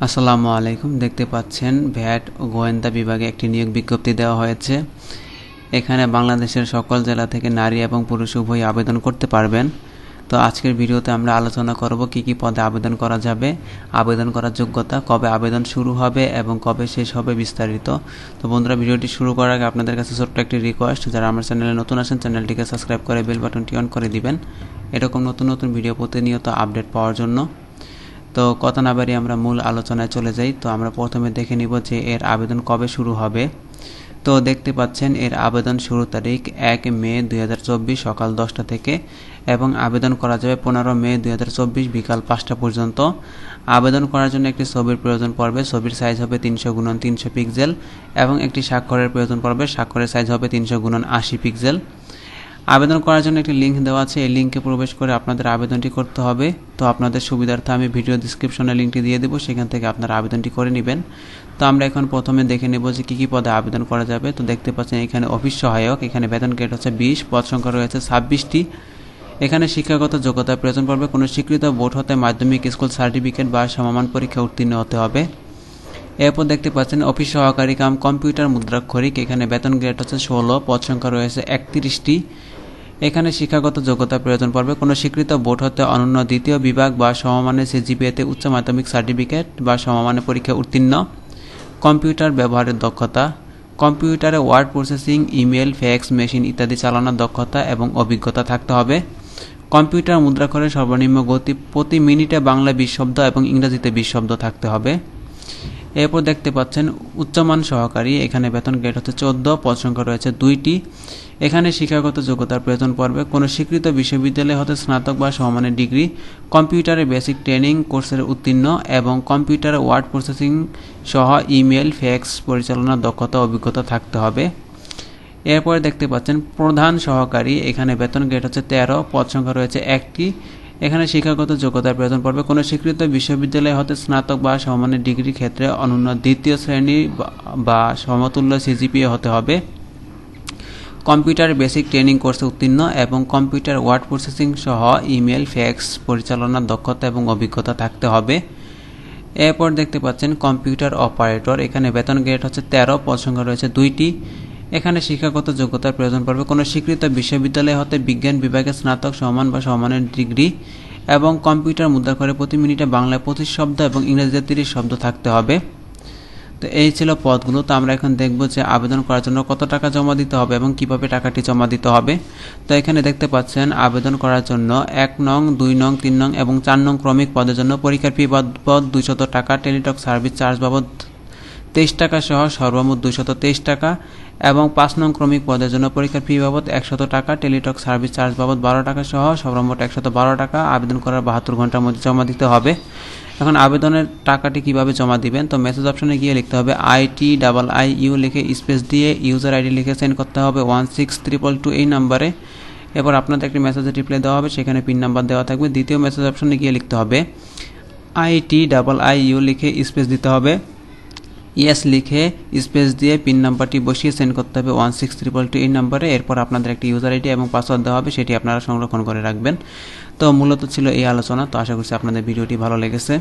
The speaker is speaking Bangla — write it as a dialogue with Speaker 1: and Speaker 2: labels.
Speaker 1: আসসালামু আলাইকুম। দেখতে পাচ্ছেন ভ্যাট ও গোয়েন্দা বিভাগে একটি নিয়োগ বিজ্ঞপ্তি দেওয়া হয়েছে। এখানে বাংলাদেশের সকল জেলা থেকে নারী এবং পুরুষ উভয়ই আবেদন করতে পারবেন। তো আজকের ভিডিওতে আমরা আলোচনা করব কি কি পদে আবেদন করা যাবে, আবেদন করার যোগ্যতা, কবে আবেদন শুরু হবে এবং কবে শেষ হবে বিস্তারিত। তো বন্ধুরা, ভিডিওটি শুরু করার আগে আপনাদের কাছে ছোট্ট একটি রিকোয়েস্ট, যারা আমার চ্যানেলে নতুন আছেন চ্যানেলটিকে সাবস্ক্রাইব করে বেল বাটনটি অন করে দিবেন এরকম নতুন নতুন ভিডিও প্রতিনিয়ত আপডেট পাওয়ার জন্য। তো কথা না বাড়িয়ে আমরা মূল আলোচনায় চলে যাই। তো আমরা প্রথমে দেখে নিব যে এর আবেদন কবে শুরু হবে। তো দেখতে পাচ্ছেন এর আবেদন শুরু তারিখ 1 মে 2024 সকাল 10টা থেকে এবং আবেদন করা যাবে 15 মে 2024 বিকাল 5টা পর্যন্ত। আবেদন করার জন্য একটি ছবির প্রয়োজন পড়বে। ছবির সাইজ হবে 300x300 পিক্সেল এবং একটি স্বাক্ষরের প্রয়োজন পড়বে। স্বাক্ষরের সাইজ হবে 300x80 পিক্সেল। আবেদন করার জন্য একটি লিঙ্ক দেওয়া আছে, এই লিঙ্কে প্রবেশ করে আপনাদের আবেদনটি করতে হবে। তো আপনাদের সুবিধার্থে আমি ভিডিও ডিসক্রিপশনে লিঙ্কটি দিয়ে দেবো, সেখান থেকে আপনারা আবেদনটি করে নেবেন। তো আমরা এখন প্রথমে দেখে নেব যে কী কী পদে আবেদন করা যাবে। তো দেখতে পাচ্ছেন এখানে অফিস সহায়ক, এখানে বেতন গ্রেড হচ্ছে 20, পদ সংখ্যা রয়েছে 26টি। এখানে শিক্ষাগত যোগ্যতার প্রয়োজন পড়বে। কোনো স্বীকৃত বোর্ড হতে মাধ্যমিক স্কুল সার্টিফিকেট বা সমমান পরীক্ষা উত্তীর্ণ হতে হবে। এরপর দেখতে পাচ্ছেন অফিস সহকারী কাম কম্পিউটার মুদ্রাক্ষরিক, এখানে বেতন গ্রেড হচ্ছে 16, পদ সংখ্যা রয়েছে 31টি। এখানে শিক্ষাগত যোগ্যতার প্রয়োজন পড়বে। কোনো স্বীকৃত বোর্ড হতে অনন্য দ্বিতীয় বিভাগ বা সমমানের সিজিপিএতে উচ্চ মাধ্যমিক সার্টিফিকেট বা সমমানের পরীক্ষা উত্তীর্ণ। কম্পিউটার ব্যবহারের দক্ষতা, কম্পিউটারে word processing, email, fax machine ইত্যাদি চালানোর দক্ষতা এবং অভিজ্ঞতা থাকতে হবে। কম্পিউটার মুদ্রাক্ষরের সর্বনিম্ন গতি প্রতি মিনিটে বাংলা 20 শব্দ এবং ইংরেজিতে 20 শব্দ থাকতে হবে। এরপর দেখতে পাচ্ছেন উচ্চমান সহকারী, এখানে বেতন গ্রেড হচ্ছে 14, পদ সংখ্যা রয়েছে 2টি। এখানে শিক্ষাগত যোগ্যতার প্রয়োজন পড়বে। কোনো স্বীকৃত বিশ্ববিদ্যালয় হতে স্নাতক বা সমমানের ডিগ্রি, কম্পিউটারে বেসিক ট্রেনিং কোর্সের উত্তীর্ণ এবং কম্পিউটারে ওয়ার্ড প্রসেসিং সহ ইমেল, ফ্যাক্স পরিচালনার দক্ষতা অভিজ্ঞতা থাকতে হবে। এরপরে দেখতে পাচ্ছেন প্রধান সহকারী, এখানে বেতন গ্রেড হচ্ছে 13, পদ সংখ্যা রয়েছে 1টি। এখানে শিক্ষাগত যোগ্যতার প্রয়োজন পড়বে। কোনো স্বীকৃত বিশ্ববিদ্যালয় হতে স্নাতক বা সমমানের ডিগ্রির ক্ষেত্রে অনন্য দ্বিতীয় শ্রেণী বা সমতুল্য সিজিপিএ হতে হবে। কম্পিউটার বেসিক ট্রেনিং কোর্সে উত্তীর্ণ এবং কম্পিউটার ওয়ার্ড প্রসেসিং সহ ইমেল, ফ্যাক্স পরিচালনার দক্ষতা এবং অভিজ্ঞতা থাকতে হবে। এরপর দেখতে পাচ্ছেন কম্পিউটার অপারেটর, এখানে বেতন গ্রেড হচ্ছে 13, পদ সংখ্যা রয়েছে 2টি। এখানে শিক্ষাগত যোগ্যতার প্রয়োজন পড়বে। কোনো স্বীকৃত বিশ্ববিদ্যালয় হতে বিজ্ঞান বিভাগে স্নাতক সমান বা সমমানের ডিগ্রি এবং কম্পিউটার মুদ্রাক্ষরে প্রতি মিনিটে বাংলায় 25 শব্দ এবং ইংরেজিতে 30 শব্দ থাকতে হবে। তো এই ছিল পদগুলো। তো আমরা এখন দেখব যে আবেদন করার জন্য কত টাকা জমা দিতে হবে এবং কিভাবে টাকাটি জমা দিতে হবে। তো এখানে দেখতে পাচ্ছেন আবেদন করার জন্য 1 নং, 2 নং, 3 নং এবং 4 নং ক্রমিক পদের জন্য পরীক্ষার ফি বাবদ 200 টাকা, টেলিটক সার্ভিস চার্জ বাবদ 23 টাকা সহ সর্বমোট 223 টাকা এবং 5 নং ক্রমিক পদের জন্য পরীক্ষার ফি বাবদ 100 টাকা, টেলিটক সার্ভিস চার্জ বাবদ 12 টাকা সহ সর্বমোট 112 টাকা আবেদন করার 72 ঘন্টার মধ্যে জমা দিতে হবে। এখন আবেদনের টাকাটি কিভাবে জমা দিবেন, তো মেসেজ অপশনে গিয়ে লিখতে হবে ITIIU লিখে স্পেস দিয়ে ইউজার আইডি লিখে সেন্ড করতে হবে 16222 এই নাম্বারে। এরপর আপনাদের একটি মেসেজের রিপ্লাই দেওয়া হবে, সেখানে পিন নাম্বার দেওয়া থাকবে। দ্বিতীয় মেসেজ অপশনে গিয়ে লিখতে হবে ITIIU লিখে স্পেস দিতে হবে, ইয়েস লিখে স্পেস দিয়ে পিন নাম্বারটি বসিয়ে সেন্ড করতে হবে 16222 এই নাম্বারে। এরপর আপনাদের একটি ইউজার আইডি এবং পাসওয়ার্ড দেওয়া হবে, সেটি আপনারা সংরক্ষণ করে রাখবেন। তো মূলত ছিল এই আলোচনা। তো আশা করছি আপনাদের ভিডিওটি ভালো লেগেছে।